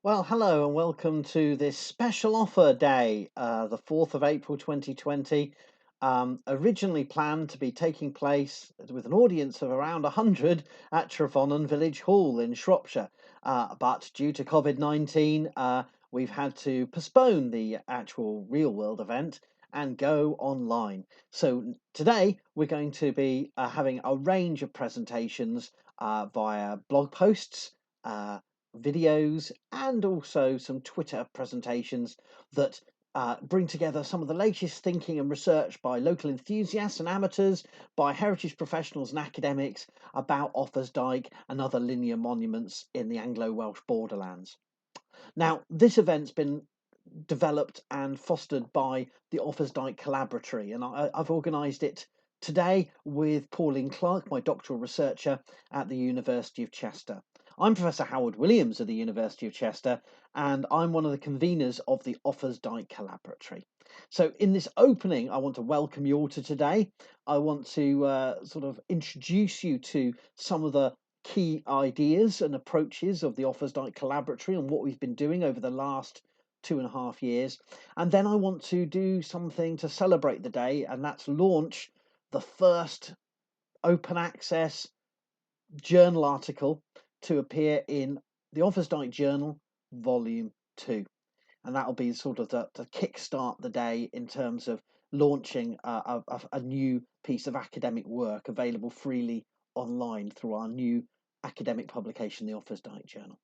Well, hello and welcome to this special offer day, the 4th of April 2020. Originally planned to be taking place with an audience of around 100 at Trefonen Village Hall in Shropshire. But due to COVID-19, we've had to postpone the actual real world event and go online. So today we're going to be having a range of presentations via blog posts. Videos and also some Twitter presentations that bring together some of the latest thinking and research by local enthusiasts and amateurs, by heritage professionals and academics about Offa's Dyke and other linear monuments in the Anglo-Welsh borderlands. Now, this event's been developed and fostered by the Offa's Dyke Collaboratory, and I've organised it today with Pauline Clarke, my doctoral researcher at the University of Chester. I'm Professor Howard Williams of the University of Chester, and I'm one of the conveners of the Offa's Dyke Collaboratory. So in this opening, I want to welcome you all to today. I want to sort of introduce you to some of the key ideas and approaches of the Offa's Dyke Collaboratory and what we've been doing over the last 2.5 years. And then I want to do something to celebrate the day, and that's launch the first open access journal article to appear in the Offa's Dyke Journal, Volume 2. And that'll be sort of to kickstart the day in terms of launching a new piece of academic work available freely online through our new academic publication, the Offa's Dyke Journal.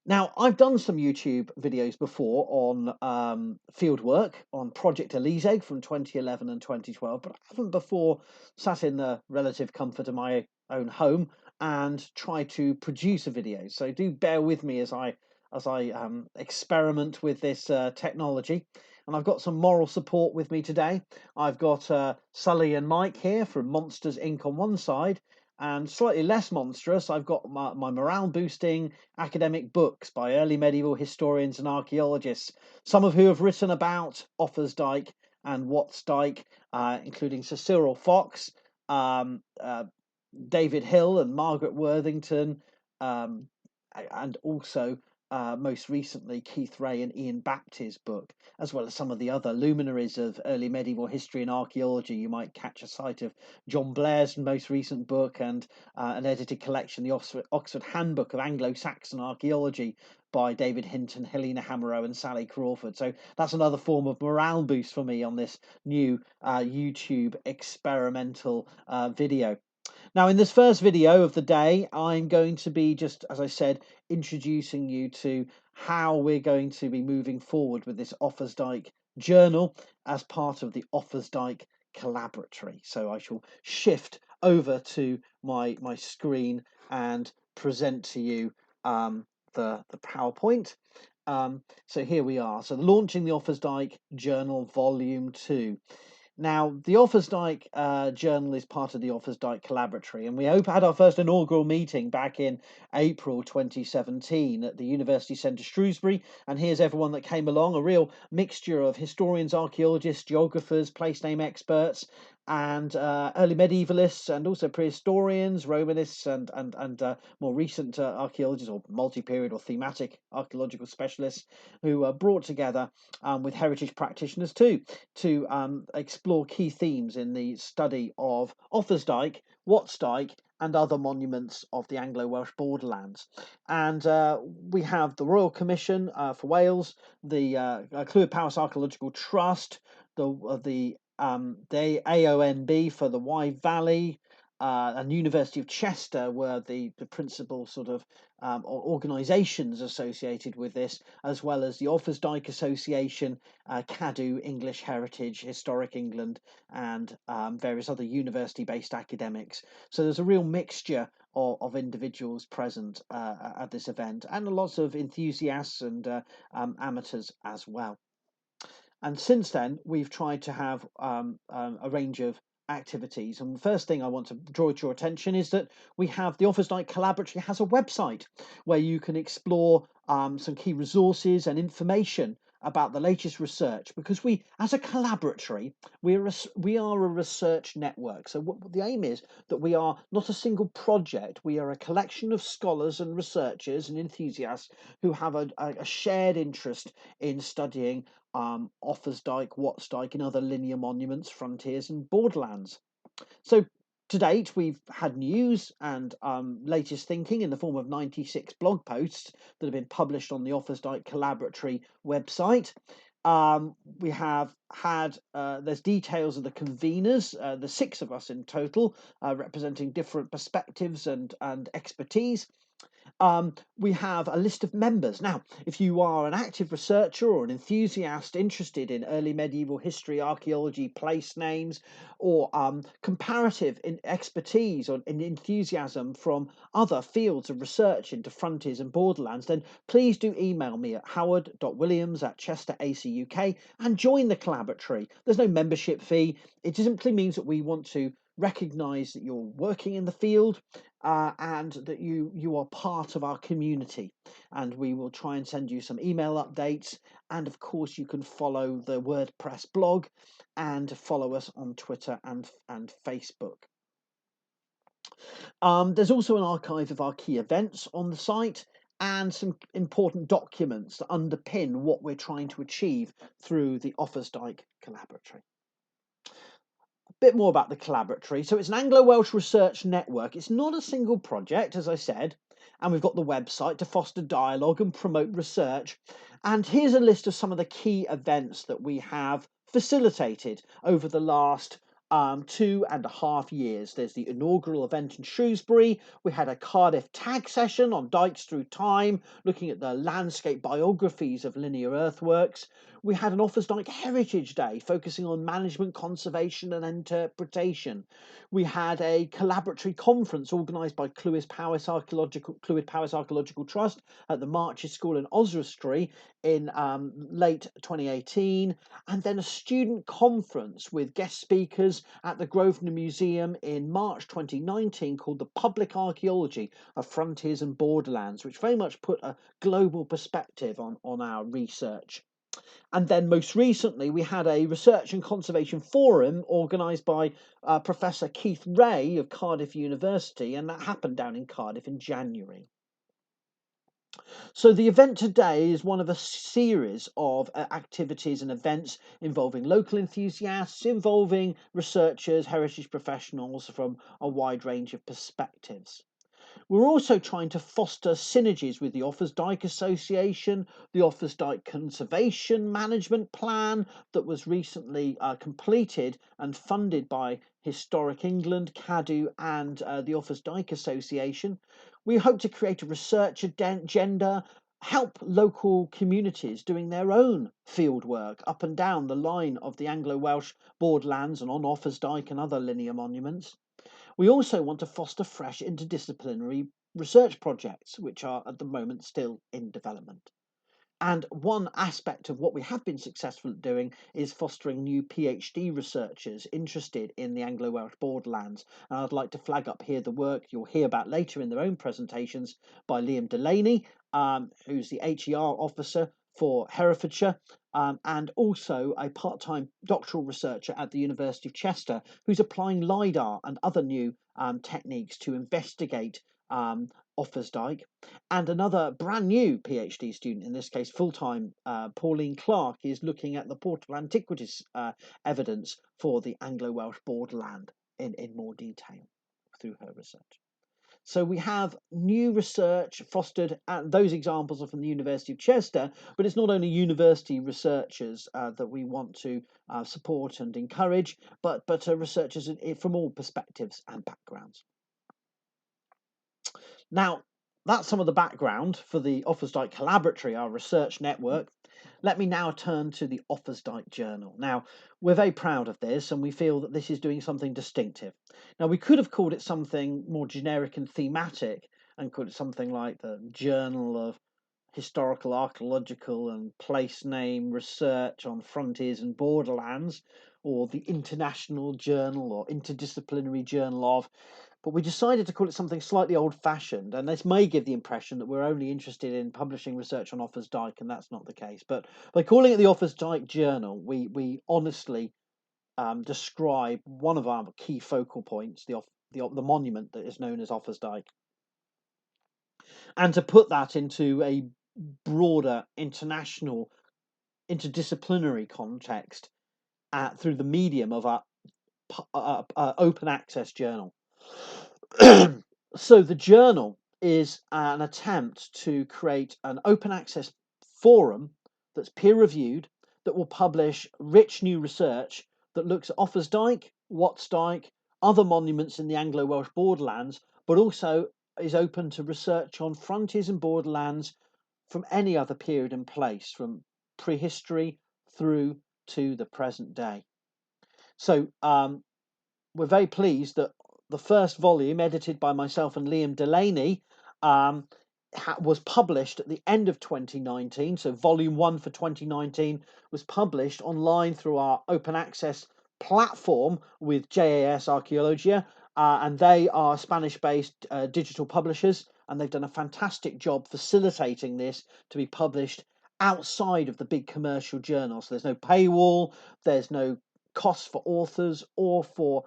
Now, I've done some YouTube videos before on field work on Project Elyseg from 2011 and 2012, but I haven't before sat in the relative comfort of my own home and tried to produce a video. So do bear with me as I experiment with this technology. And I've got some moral support with me today. I've got Sully and Mike here from Monsters Inc. on one side, and slightly less monstrous, I've got my morale-boosting academic books by early medieval historians and archaeologists, some of who have written about Offa's Dyke and Watts Dyke, including Sir Cyril Fox, David Hill and Margaret Worthington, and also most recently Keith Ray and Ian Baptist's book, as well as some of the other luminaries of early medieval history and archaeology. You might catch a sight of John Blair's most recent book and an edited collection, the Oxford Handbook of Anglo-Saxon Archaeology by David Hinton, Helena Hamerow and Sally Crawford. So that's another form of morale boost for me on this new YouTube experimental video. Now, in this first video of the day, I'm going to be, just as I said, introducing you to how we're going to be moving forward with this Offa's Dyke journal as part of the Offa's Dyke Collaboratory. So I shall shift over to my screen and present to you the PowerPoint. So here we are. So launching the Offa's Dyke Journal Volume 2. Now, the Offa's Dyke Journal is part of the Offa's Dyke Collaboratory, and we had our first inaugural meeting back in April 2017 at the University Centre Shrewsbury, and here's everyone that came along, a real mixture of historians, archaeologists, geographers, place name experts, and early medievalists, and also prehistorians, Romanists, and more recent archaeologists, or multi-period or thematic archaeological specialists, who brought together with heritage practitioners too, to explore key themes in the study of Offa's Dyke, Watts Dyke, and other monuments of the Anglo-Welsh borderlands. And we have the Royal Commission for Wales, the Clwyd Powys Archaeological Trust, the AONB for the Wye Valley, and University of Chester were the principal sort of organisations associated with this, as well as the Offa's Dyke Association, CADU, English Heritage, Historic England, and various other university-based academics. So there's a real mixture of individuals present at this event, and lots of enthusiasts and amateurs as well. And since then, we've tried to have a range of activities. And the first thing I want to draw to your attention is that we have the Offa's Dyke Collaboratory has a website where you can explore some key resources and information about the latest research, because we, as a collaboratory, we are a research network. So what the aim is that we are not a single project. We are a collection of scholars and researchers and enthusiasts who have a shared interest in studying Offa's Dyke, Watts Dyke, and other linear monuments, frontiers, and borderlands. So to date, we've had news and latest thinking in the form of 96 blog posts that have been published on the Offa's Dyke Collaboratory website. We have had, there's details of the conveners, the 6 of us in total, representing different perspectives and expertise. We have a list of members. Now, if you are an active researcher or an enthusiast interested in early medieval history, archaeology, place names, or comparative expertise or enthusiasm from other fields of research into frontiers and borderlands, then please do email me at howard.williams@chester.ac.uk and join the collaboratory. There's no membership fee. It simply means that we want to recognise that you're working in the field and that you are part of our community, and we will try and send you some email updates, and of course you can follow the WordPress blog and follow us on Twitter and Facebook. There's also an archive of our key events on the site and some important documents that underpin what we're trying to achieve through the Offa's Dyke Collaboratory. Bit more about the Collaboratory. So it's an Anglo-Welsh research network. It's not a single project, as I said, and we've got the website to foster dialogue and promote research. And here's a list of some of the key events that we have facilitated over the last 2.5 years. There's the inaugural event in Shrewsbury. We had a Cardiff tag session on Dykes Through Time, looking at the landscape biographies of linear earthworks. We had an Offa's Dyke Heritage Day, focusing on management, conservation and interpretation. We had a collaboratory conference organised by Clwyd Powys Archaeological Trust at the Marches School in Oswestry in late 2018, and then a student conference with guest speakers at the Grosvenor Museum in March 2019 called The Public Archaeology of Frontiers and Borderlands, which very much put a global perspective on our research. And then most recently, we had a research and conservation forum organised by Professor Keith Ray of Cardiff University, and that happened down in Cardiff in January. So the event today is one of a series of activities and events involving local enthusiasts, involving researchers, heritage professionals from a wide range of perspectives. We're also trying to foster synergies with the Offa's Dyke Association, the Offa's Dyke Conservation Management Plan that was recently completed and funded by Historic England, CADU and the Offa's Dyke Association. We hope to create a research agenda, help local communities doing their own field work up and down the line of the Anglo-Welsh borderlands and on Offa's Dyke and other linear monuments. We also want to foster fresh interdisciplinary research projects, which are at the moment still in development. And one aspect of what we have been successful at doing is fostering new PhD researchers interested in the Anglo-Welsh borderlands. And I'd like to flag up here the work you'll hear about later in their own presentations by Liam Delaney, who's the HER officer for Herefordshire, and also a part-time doctoral researcher at the University of Chester, who's applying LiDAR and other new techniques to investigate Offa's Dyke. And another brand new PhD student, in this case full-time, Pauline Clarke, is looking at the portable antiquities evidence for the Anglo-Welsh borderland in more detail through her research. So we have new research fostered, and those examples are from the University of Chester, but it's not only university researchers that we want to support and encourage, but researchers from all perspectives and backgrounds. Now, that's some of the background for the Offa's Dyke Collaboratory, our research network. Let me now turn to the Offa's Dyke Journal. Now, we're very proud of this and we feel that this is doing something distinctive. Now, we could have called it something more generic and thematic and called it something like the Journal of Historical, Archaeological and Place Name Research on Frontiers and Borderlands, or the International Journal or Interdisciplinary Journal of. but we decided to call it something slightly old-fashioned, and this may give the impression that we're only interested in publishing research on Offa's Dyke, and that's not the case. But by calling it the Offa's Dyke Journal, we honestly describe one of our key focal points, the monument that is known as Offa's Dyke, and to put that into a broader international, interdisciplinary context through the medium of our open access journal. So the journal is an attempt to create an open access forum that's peer reviewed, that will publish rich new research that looks at Offa's Dyke, Watts Dyke, other monuments in the Anglo-Welsh borderlands, but also is open to research on frontiers and borderlands from any other period and place, from prehistory through to the present day. So we're very pleased that the first volume, edited by myself and Liam Delaney, was published at the end of 2019. So volume 1 for 2019 was published online through our open access platform with JAS Archaeologia, and they are Spanish-based digital publishers, and they've done a fantastic job facilitating this to be published outside of the big commercial journals. So there's no paywall, there's no costs for authors or for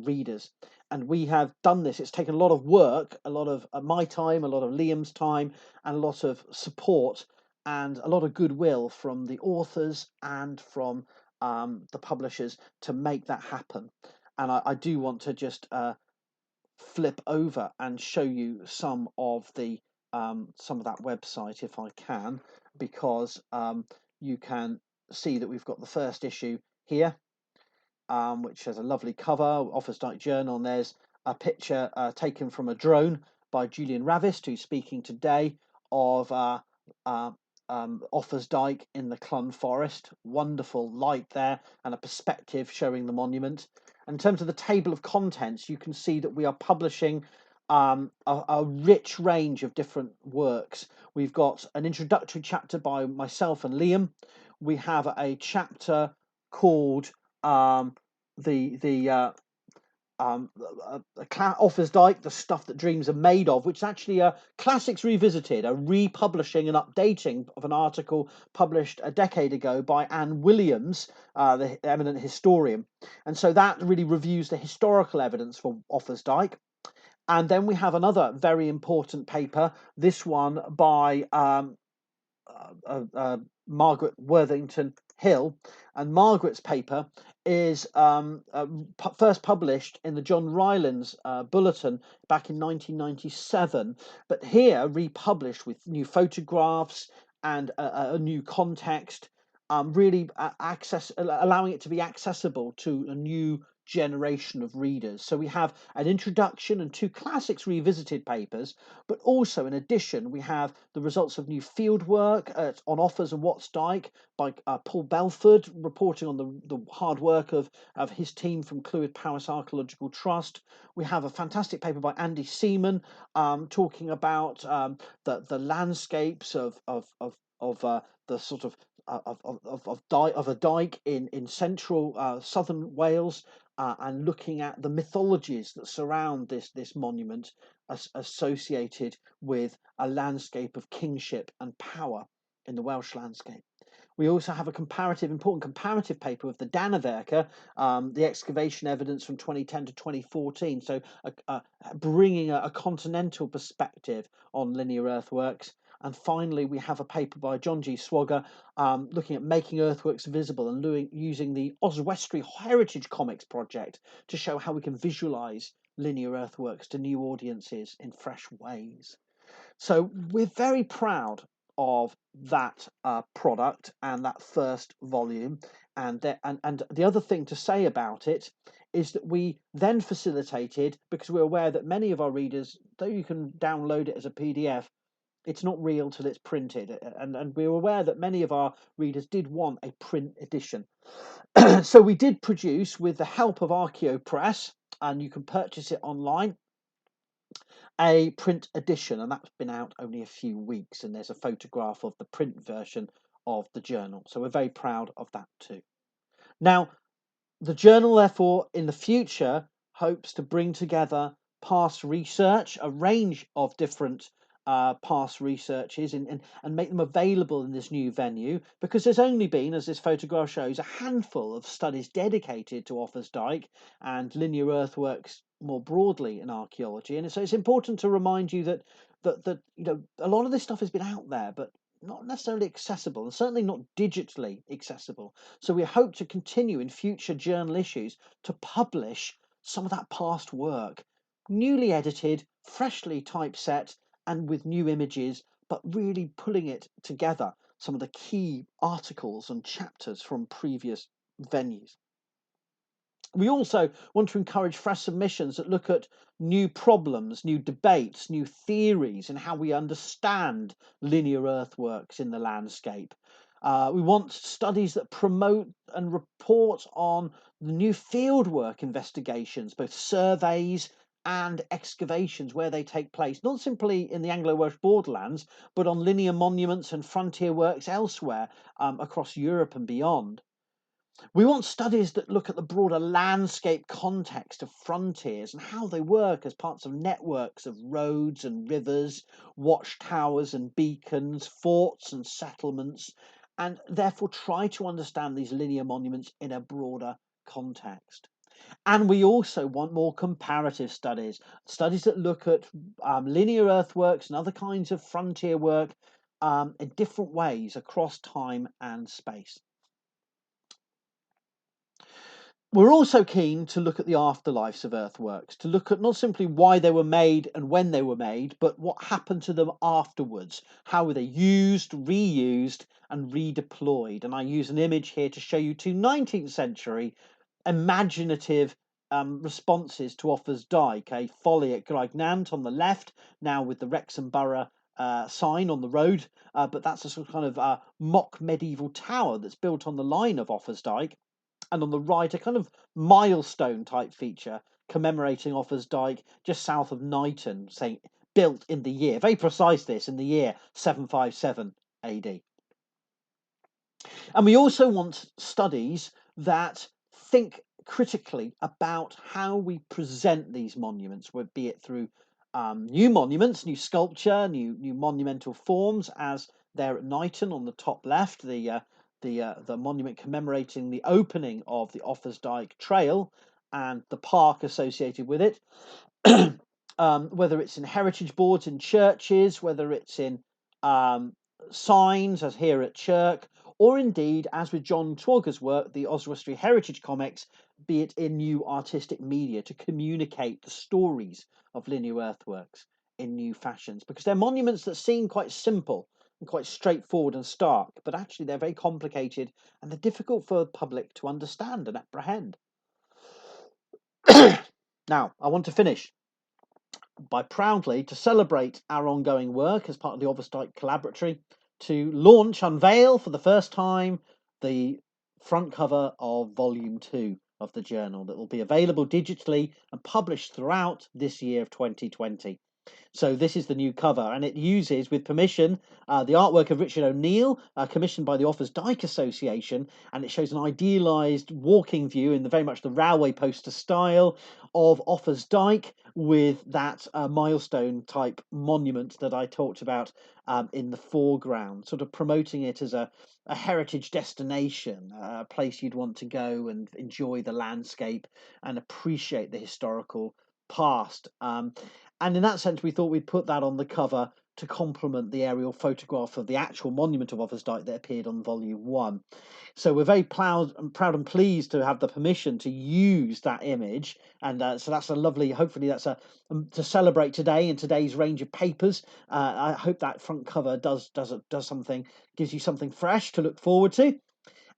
readers, and we have done this. It's taken a lot of work, a lot of my time, a lot of Liam's time, and a lot of support and a lot of goodwill from the authors and from the publishers to make that happen. And I do want to just flip over and show you some of that website if I can, because you can see that we've got the first issue here, which has a lovely cover, Offa's Dyke Journal, and there's a picture taken from a drone by Julian Ravist, who's speaking today, of Offa's Dyke in the Clun Forest. Wonderful light there and a perspective showing the monument. And in terms of the table of contents, you can see that we are publishing a rich range of different works. We've got an introductory chapter by myself and Liam. We have a chapter called Offa's Dyke, the stuff that dreams are made of, which is actually a Classics Revisited, a republishing and updating of an article published a decade ago by Anne Williams, the eminent historian. And so that really reviews the historical evidence for Offa's Dyke. And then we have another very important paper, this one by Margaret Worthington Hill, and Margaret's paper is first published in the John Rylands Bulletin back in 1997, but here republished with new photographs and a new context, really allowing it to be accessible to a new generation of readers. So we have an introduction and two Classics Revisited papers, but also in addition we have the results of new field work on Offa's and Watts Dyke by Paul Belford, reporting on the hard work of his team from Clwyd Powys Archaeological Trust. We have a fantastic paper by Andy Heaton talking about the landscapes of the sort of a dike in central southern Wales, and looking at the mythologies that surround this monument associated with a landscape of kingship and power in the Welsh landscape. We also have important comparative paper of the Danaverka, the excavation evidence from 2010 to 2014, so bringing a continental perspective on linear earthworks. And finally, we have a paper by John G. Swagger looking at making earthworks visible and using the Oswestry Heritage Comics project to show how we can visualize linear earthworks to new audiences in fresh ways. So we're very proud of that product and that first volume. And the other thing to say about it is that we then facilitated, because we're aware that many of our readers, though you can download it as a PDF, it's not real till it's printed, and we're aware that many of our readers did want a print edition. So we did produce, with the help of Archaeo Press, and you can purchase it online, a print edition, and that's been out only a few weeks, and there's a photograph of the print version of the journal, so we're very proud of that too. Now, the journal, therefore, in the future, hopes to bring together past research, a range of different past researches, and make them available in this new venue, because there's only been, as this photograph shows, a handful of studies dedicated to Offa's Dyke and linear earthworks more broadly in archaeology. And so it's important to remind you that a lot of this stuff has been out there, but not necessarily accessible, and certainly not digitally accessible. So we hope to continue in future journal issues to publish some of that past work, newly edited, freshly typeset, and with new images, but really pulling it together, some of the key articles and chapters from previous venues. We also want to encourage fresh submissions that look at new problems, new debates, new theories, and how we understand linear earthworks in the landscape. We want studies that promote and report on the new fieldwork investigations, both surveys and excavations where they take place, not simply in the Anglo-Welsh borderlands, but on linear monuments and frontier works elsewhere across Europe and beyond. We want studies that look at the broader landscape context of frontiers and how they work as parts of networks of roads and rivers, watchtowers and beacons, forts and settlements, and therefore try to understand these linear monuments in a broader context. And we also want more comparative studies, studies that look at linear earthworks and other kinds of frontier work in different ways across time and space. We're also keen to look at the afterlives of earthworks, to look at not simply why they were made and when they were made, but what happened to them afterwards. How were they used, reused, and redeployed? And I use an image here to show you two 19th century imaginative responses to Offa's Dyke, a folly at Graegnant on the left, now with the Wrexham Borough sign on the road, but that's a sort of kind of mock medieval tower that's built on the line of Offa's Dyke. And on the right, a kind of milestone type feature commemorating Offa's Dyke just south of Knighton, saying built in the year, very precise this, in the year 757 AD. And we also want studies that think critically about how we present these monuments, be it through new monuments, new sculpture, new monumental forms, as there at Knighton on the top left, the monument commemorating the opening of the Offa's Dyke Trail and the park associated with it. Whether it's in heritage boards in churches, whether it's in signs, as here at Chirk, or indeed, as with John Twogger's work, the Oswestry Heritage Comics, be it in new artistic media to communicate the stories of linear earthworks in new fashions, because they're monuments that seem quite simple and quite straightforward and stark, but actually they're very complicated and they're difficult for the public to understand and apprehend. Now, I want to finish by proudly to celebrate our ongoing work as part of the Offa's Dyke Collaboratory to unveil for the first time the front cover of Volume 2 of the journal that will be available digitally and published throughout this year of 2020. So this is the new cover, and it uses, with permission, the artwork of Richard O'Neill, commissioned by the Offa's Dyke Association, and it shows an idealised walking view in very much the railway poster style of Offa's Dyke, with that milestone type monument that I talked about in the foreground, sort of promoting it as a heritage destination, a place you'd want to go and enjoy the landscape and appreciate the historical past. And in that sense, we thought we'd put that on the cover to complement the aerial photograph of the actual monument of Offa's Dyke that appeared on Volume 1. So we're very proud and pleased to have the permission to use that image. And so that's a lovely, hopefully that's to celebrate today in today's range of papers. I hope that front cover does something, gives you something fresh to look forward to.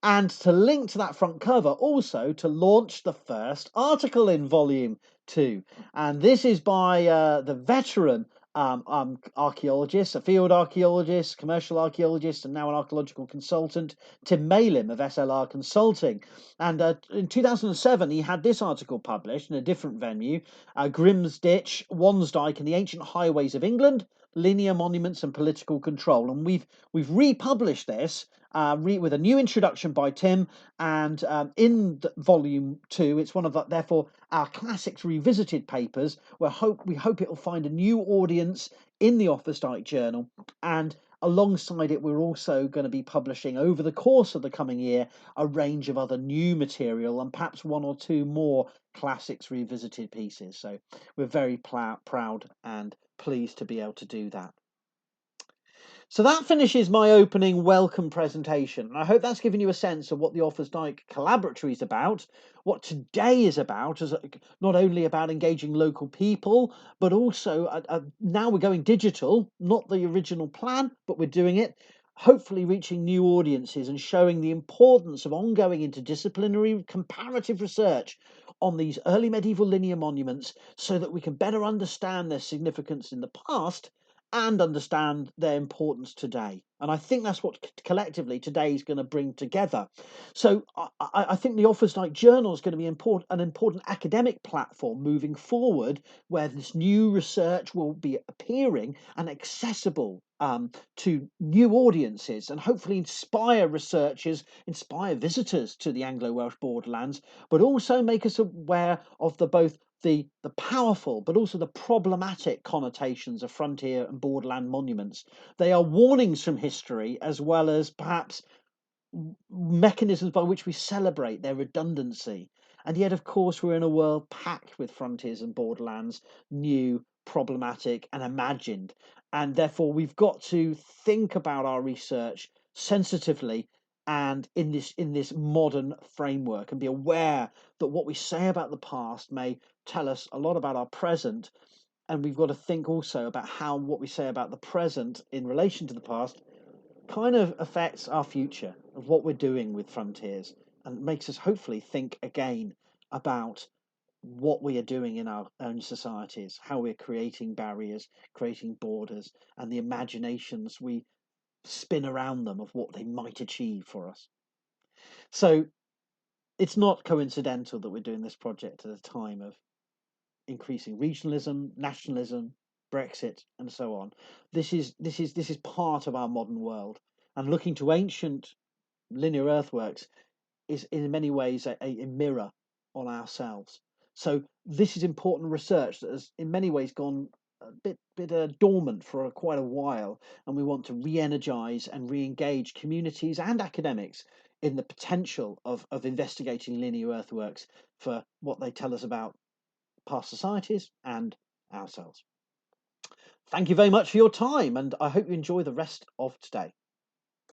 And to link to that front cover, also to launch the first article in Volume 2. And this is by the veteran archaeologist, a field archaeologist, commercial archaeologist, and now an archaeological consultant, Tim Malim of SLR Consulting. And in 2007, he had this article published in a different venue, Grim's Ditch, Wansdyke and the Ancient Highways of England, Linear Monuments and Political Control. And we've republished this with a new introduction by Tim. And in volume 2, it's one of therefore our classics revisited papers. We hope it will find a new audience in the Offa's Dyke Journal, and alongside it, we're also going to be publishing over the course of the coming year a range of other new material and perhaps one or two more classics revisited pieces. So we're very proud and pleased to be able to do that. So that finishes my opening welcome presentation. I hope that's given you a sense of what the Offa's Dyke Collaboratory is about, what today is about, as not only about engaging local people, but also now we're going digital, not the original plan, but we're doing it, hopefully reaching new audiences and showing the importance of ongoing interdisciplinary comparative research on these early medieval linear monuments so that we can better understand their significance in the past and understand their importance today. And I think that's what collectively today is going to bring together. So I think the Offa's Dyke Journal is going to be an important academic platform moving forward, where this new research will be appearing and accessible to new audiences, and hopefully inspire researchers, inspire visitors to the Anglo-Welsh borderlands, but also make us aware of both the powerful but also the problematic connotations of frontier and borderland monuments. They are warnings from history, as well as perhaps mechanisms by which we celebrate their redundancy. And yet, of course, we're in a world packed with frontiers and borderlands, new, problematic, and imagined. And therefore, we've got to think about our research sensitively and in this modern framework, and be aware that what we say about the past may tell us a lot about our present. And we've got to think also about how what we say about the present in relation to the past kind of affects our future of what we're doing with frontiers, and makes us hopefully think again about what we are doing in our own societies, how we're creating barriers, creating borders, and the imaginations we spin around them of what they might achieve for us. So it's not coincidental that we're doing this project at a time of increasing regionalism, nationalism, Brexit, and so on. This is part of our modern world, and looking to ancient linear earthworks is in many ways a mirror on ourselves. So this is important research that has in many ways gone a bit dormant for quite a while, and we want to re-energize and re-engage communities and academics in the potential of investigating linear earthworks for what they tell us about past societies and ourselves. Thank you very much for your time, and I hope you enjoy the rest of today.